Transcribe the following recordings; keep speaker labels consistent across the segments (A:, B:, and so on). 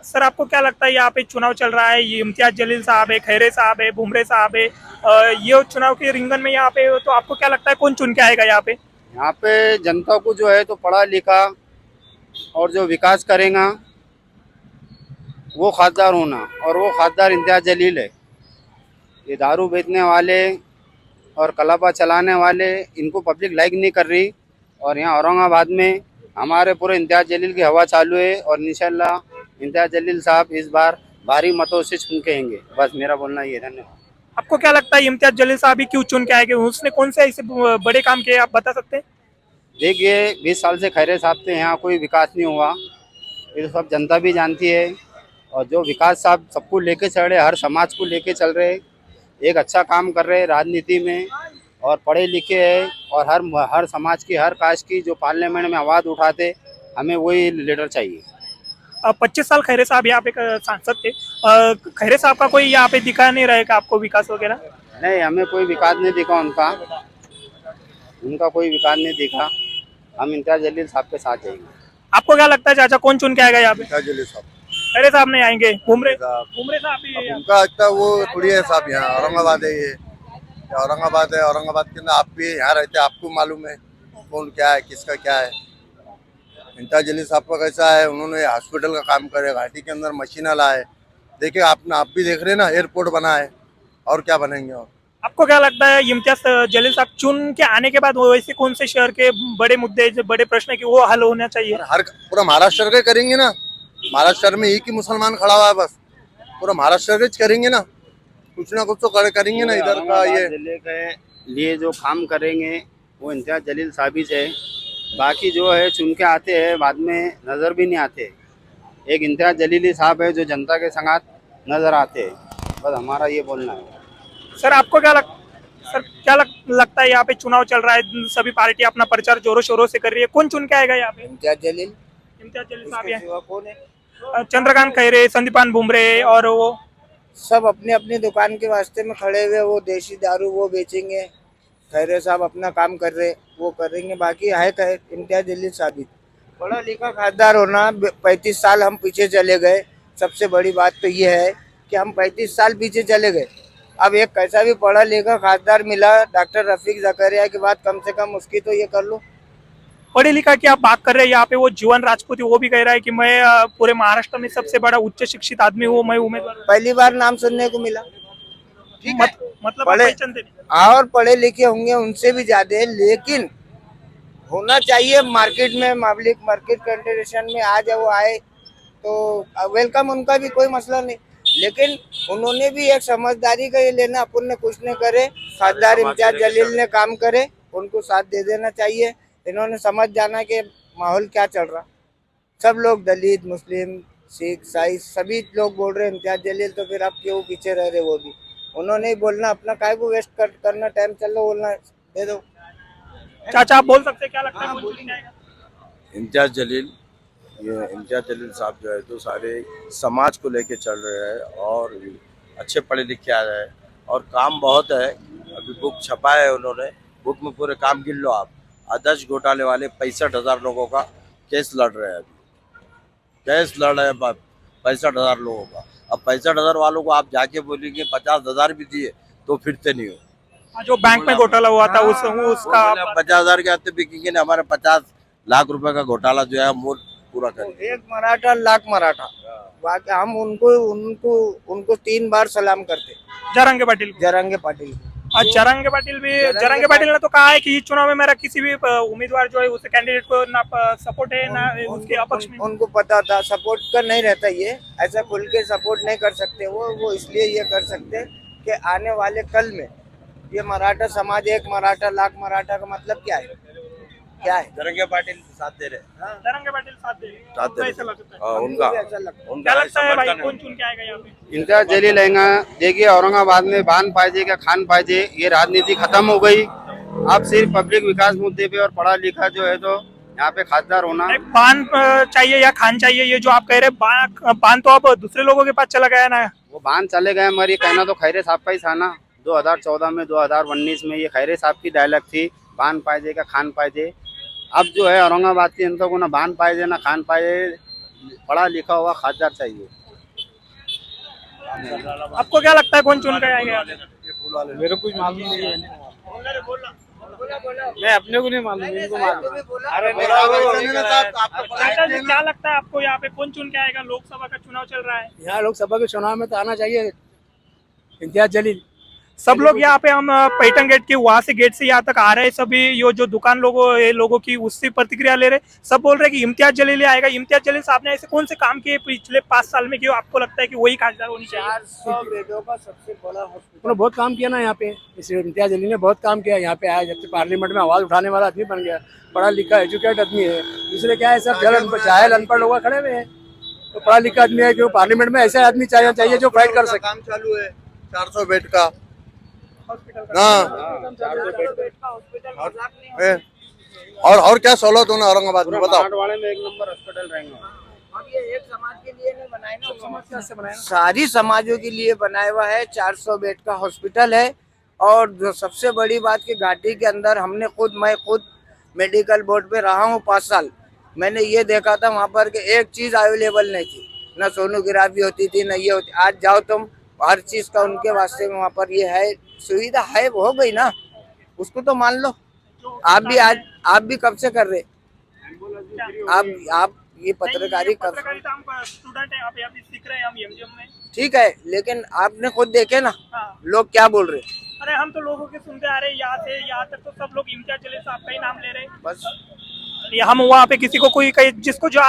A: Sir आपको क्या लगता है यहाँ पे चुनाव चल रहा है, ये इम्तियाज जलील साहब है, खैरे साहब है, बुमरे साहब है, ये चुनाव के रिंगन में यहाँ पे, तो आपको क्या लगता है कौन चुन के आएगा यहाँ पे?
B: यहाँ पे जनता को जो है तो पढ़ा लिखा और जो विकास करेगा वो खासदार होना, और वो खासदार इम्तियाज जलील है। ये दारू बेचने वाले और कलापा चलाने वाले, इनको पब्लिक लाइक नहीं कर रही। और यहाँ औरंगाबाद में हमारे पूरे इम्तियाज जलील की हवा चालू है, और इंशाल्लाह इम्तियाज जलील साहब इस बार भारी मतों से चुन के आएंगे। बस मेरा बोलना ये है। धन्यवाद।
A: आपको क्या लगता है इम्तियाज जलील साहब ही क्यों चुन के आएंगे? उसने कौन से ऐसे बड़े काम किए, आप बता सकते हैं?
B: देखिए 20 साल से खैरे साहब से यहाँ कोई विकास नहीं हुआ, ये तो सब जनता भी जानती है। और जो विकास साहब सबको लेके चल रहे, हर समाज को लेके चल रहे, एक अच्छा काम कर रहे राजनीति में, और पढ़े लिखे हैं, और हर समाज की, हर कास्ट की जो पार्लियामेंट में आवाज़ उठाते, हमें वही लीडर चाहिए।
A: 25 साल खैरे साहब यहाँ पे सांसद थे, खैरे साहब का कोई यहाँ पे दिखा नहीं रहेगा आपको विकास वगैरह?
B: नहीं, हमें कोई विकास नहीं दिखा उनका, कोई विकास नहीं दिखा। हम इम्तियाज जलील साहब के साथ जाएंगे।
A: आपको क्या लगता है चाचा कौन चुन के आएगा यहाँ पे?
C: इम्तियाज जलील साहब।
A: खैरे साहब नहीं आएंगे, बुमरे
C: साहब।
A: बुमरे साहब भी है यहाँ।
C: उनका अच्छा वो थोड़ी है साहब, यहाँ औरंगाबाद है ये औरंगाबाद है। औरंगाबाद के अंदर आप भी यहाँ रहते, आपको मालूम है कौन क्या है, किसका क्या है। इम्तियाज जलील साहब का कैसा है, उन्होंने हॉस्पिटल का काम करे, घाटी के अंदर मशीन लाए। देखिए आप भी देख रहे हैं ना, एयरपोर्ट बना है, और क्या बनेंगे। और
A: आपको क्या लगता है इम्तियाज जलील साहब चुन के आने के बाद वो ऐसे कौन से शहर के बड़े मुद्दे, जो बड़े प्रश्न की वो हल होना चाहिए?
C: हर पूरा महाराष्ट्र के करेंगे ना, महाराष्ट्र में एक ही मुसलमान खड़ा हुआ है, बस पूरा महाराष्ट्र के करेंगे ना, कुछ ना कुछ तो करेंगे ना। इधर का ये
B: जिले के लिए जो काम करेंगे वो इम्तियाज जलील साहब ही है। बाकी जो है चुन के आते हैं, बाद में नज़र भी नहीं आते। एक इम्तियाज जलील ही साहब है जो जनता के संगात नज़र आते हैं। बस हमारा ये बोलना है।
A: सर आपको लगता है यहाँ पे चुनाव चल रहा है, सभी पार्टी अपना प्रचार जोरों शोरों से कर रही है, कौन चुन के आएगा यहाँ पे?
B: इम्तियाज जलील
A: साहब है,
B: कौन है?
A: चंद्रकांत खैरे, संदीपान बुमरे, और वो
D: सब अपने अपनी दुकान के वास्ते में खड़े हुए, वो देसी दारू वो बेचेंगे। खैरे साहब अपना काम कर रहे, वो करेंगे। बाकी है इम्तियाज जलील साहब पढ़ा लिखा खासदार होना। 35 साल हम पीछे चले गए। सबसे बड़ी बात तो ये है कि हम 35 साल पीछे चले गए। अब एक कैसा भी पढ़ा लिखा खासदार मिला, डॉक्टर रफीक जकरिया की बात कम से कम उसकी तो ये कर लो।
A: पढ़े लिखा की आप बात कर रहे हैं, यहाँ पे वो जीवन राजपूत है, वो भी कह रहा है कि मैं पूरे महाराष्ट्र में सबसे बड़ा उच्च शिक्षित आदमी हूँ, मैं उम्मीदवार।
D: पहली बार नाम सुनने को मिला।
A: मतलब
D: पढ़े
A: पहचानते नहीं।
D: और पढ़े लिखे होंगे उनसे भी ज्यादा, लेकिन होना चाहिए मार्केट में, पब्लिक मार्केट कंडीशन में आ जाए, वो आए तो वेलकम, उनका भी कोई मसला नहीं। लेकिन उन्होंने भी एक समझदारी का ये लेना, अपन ने कुछ नहीं करे, खासदार इम्तियाज जलील ने काम करे, उनको साथ दे देना चाहिए। इन्होंने समझ जाना कि माहौल क्या चल रहा। सब लोग दलित, मुस्लिम, सिख, ईसाई सभी लोग बोल रहे इम्तियाज जलील, तो फिर आप क्यों पीछे रह रहे? वो भी उन्होंने ही बोलना, अपना काय को वेस्ट करना, टाइम चल रहा, बोलना दे दो।
A: चाचा आप बोल सकते हैं, क्या लगता है कौन चुन के आएगा?
E: इम्तियाज जलील, ये इम्तियाज जलील साहब जो है तो सारे समाज को लेके चल रहे हैं, और अच्छे पढ़े लिखे आ रहे हैं, और काम बहुत है। अभी बुक छपा है उन्होंने, बुक में पूरे काम गिन लो आप। आदर्श घोटाले वाले 65,000 लोगों का केस लड़ रहे हैं, अभी केस लड़ रहे हैं 65,000 लोगों का। अब 65,000 वालों को आप जाके बोलेंगे 50,000 भी दिए तो फिरते नहीं हो।
A: जो बैंक में घोटाला हुआ था उसका
E: 50,000 के आते बिकेंगे ना, हमारे 50 लाख रुपए का घोटाला जो है हम पूरा करेंगे।
D: एक मराठा लाख मराठा, बाकी हम उनको उनको उनको 3 बार सलाम करते।
A: जरांगे पाटिल,
D: जरांगे पाटिल
A: आज जरांगे पाटिल ने तो कहा है कि इस चुनाव में मेरा किसी भी उम्मीदवार जो है उस कैंडिडेट को ना सपोर्ट है ना उसके अपक्ष में।
D: उनको पता था सपोर्ट का नहीं रहता, ये ऐसा खुल के सपोर्ट नहीं कर सकते। वो इसलिए ये कर सकते कि आने वाले कल में ये मराठा समाज, एक मराठा लाख मराठा का मतलब क्या है? क्या है?
E: जरंगे पाटिल साथ दे रहे,
A: जरांगे पाटिल साथ दे
E: ऐसा
A: लगता है।
E: उनका
D: ऐसा लगता है।
A: क्या लगता है भाई कौन चुन के आएगा यहाँ पे?
B: इम्तियाज जलील आएगा। देखिए औरंगाबाद में बांध पाइजे का खान पाइजे, ये राजनीति खत्म हो गई। अब सिर्फ पब्लिक विकास मुद्दे पे और पढ़ा लिखा जो है तो यहाँ पे खासदार होना।
A: बांध चाहिए या खान चाहिए, ये जो आप कह रहे हैं बांध तो अब दूसरे लोगों के पास चला गया ना।
B: वो बांध चले गए, मगर ये कहना तो खैरे साहब का ही था ना। 2014 में 2019 में ये खैरे साहब की डायलॉग थी, बांध पाइजे का खान पाइजे। अब जो है औरंगाबाद की जनता को ना बांध पाइजे ना खान पाइजे, पढ़ा लिखा हुआ खासदार चाहिए।
A: आपको क्या लगता है कौन चुन के आएगा?
F: मेरे कुछ मालूम नहीं है, मैं अपने को नहीं मालूम, इनको मालूम।
A: चाचा जी, क्या लगता है आपको यहाँ पे कौन चुन के आएगा? लोकसभा का चुनाव चल रहा है,
F: यहाँ लोकसभा के चुनाव में तो आना चाहिए इम्तियाज जलील।
A: सब लोग यहाँ पे हम पैठन गेट के वहां से गेट से यहाँ तक आ रहे हैं, सभी यो जो दुकान लोगों की उससे प्रतिक्रिया ले रहे, सब बोल रहे कि इम्तियाज जलील आएगा। इम्तियाज जलील साहब ने ऐसे कौन से काम किए पिछले 5 साल में कि आपको लगता है कि वही खासदार होनी चाहिए?
D: 400 बेडों का सबसे बड़ा हॉस्पिटल।
F: उन्होंने बहुत काम किया ना यहाँ पे, इस इम्तियाज जलील ने बहुत काम किया। यहाँ पे आया जब से पार्लियामेंट में आवाज उठाने वाला आदमी बन गया, पढ़ा लिखा एजुकेट आदमी है। दूसरे क्या है, सब जाहिल अनपढ़ लोग खड़े हुए हैं, तो पढ़ा लिखा आदमी है जो पार्लियामेंट में ऐसा आदमी चाहिए जो फाइट कर सके।
C: काम चालू है 400 बेड का। और क्या सहूलत होना औरंगाबाद में बताओ?
F: वाले में 1 नंबर हॉस्पिटल रहेंगे।
D: अब ये एक समाज के लिए नहीं बनाए ना, समाज से बनाए, सारी समाजों के लिए बनाया हुआ है। 400 बेड का हॉस्पिटल है। और जो सबसे बड़ी बात कि घाटी के अंदर मैं खुद मेडिकल बोर्ड पे रहा हूँ 5 साल। मैंने ये देखा था वहाँ पर कि एक चीज अवेलेबल नहीं थी, ना सोनोग्राफी होती थी, ना ये होती। आज जाओ तुम, हर चीज का उनके वास्ते में वहाँ पर ये है, सुविधा है, वो हो गई ना, उसको तो मान लो। आप भी कब से कर रहे? आप ये पत्रकारी कर,
A: पत्रकारिता हम स्टूडेंट हैं, अभी सीख रहे हैं हम एमजीएम में।
D: ठीक है, लेकिन आपने खुद देखे ना
A: हाँ।
D: लोग क्या बोल रहे।
A: अरे हम तो लोगों के सुनते आ रहे हैं, यहाँ से यहाँ तक तो सब लोग इम्तियाज जलील साहब का ही नाम ले रहे हैं।
D: बस
A: हम वहाँ पे किसी को जिसको जो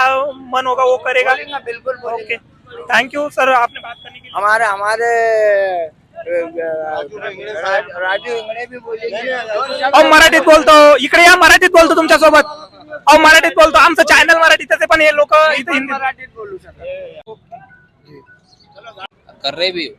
A: मन होगा वो करेगा।
D: बिल्कुल
A: ओके, थैंक यू सर आपने बात करने के लिए।
D: हमारे राजू इंगळे भी बोलेंगे।
A: अहो मराठीत बोलतो, इकडे या, मराठीत बोलतो तुमच्या सोबत। अहो मराठीत बोलतो, आमचं चॅनल मराठीत आहे, पण हे लोक इथे हिंदी
D: मराठीत बोलू शकतात।
G: कर रहे भी हो।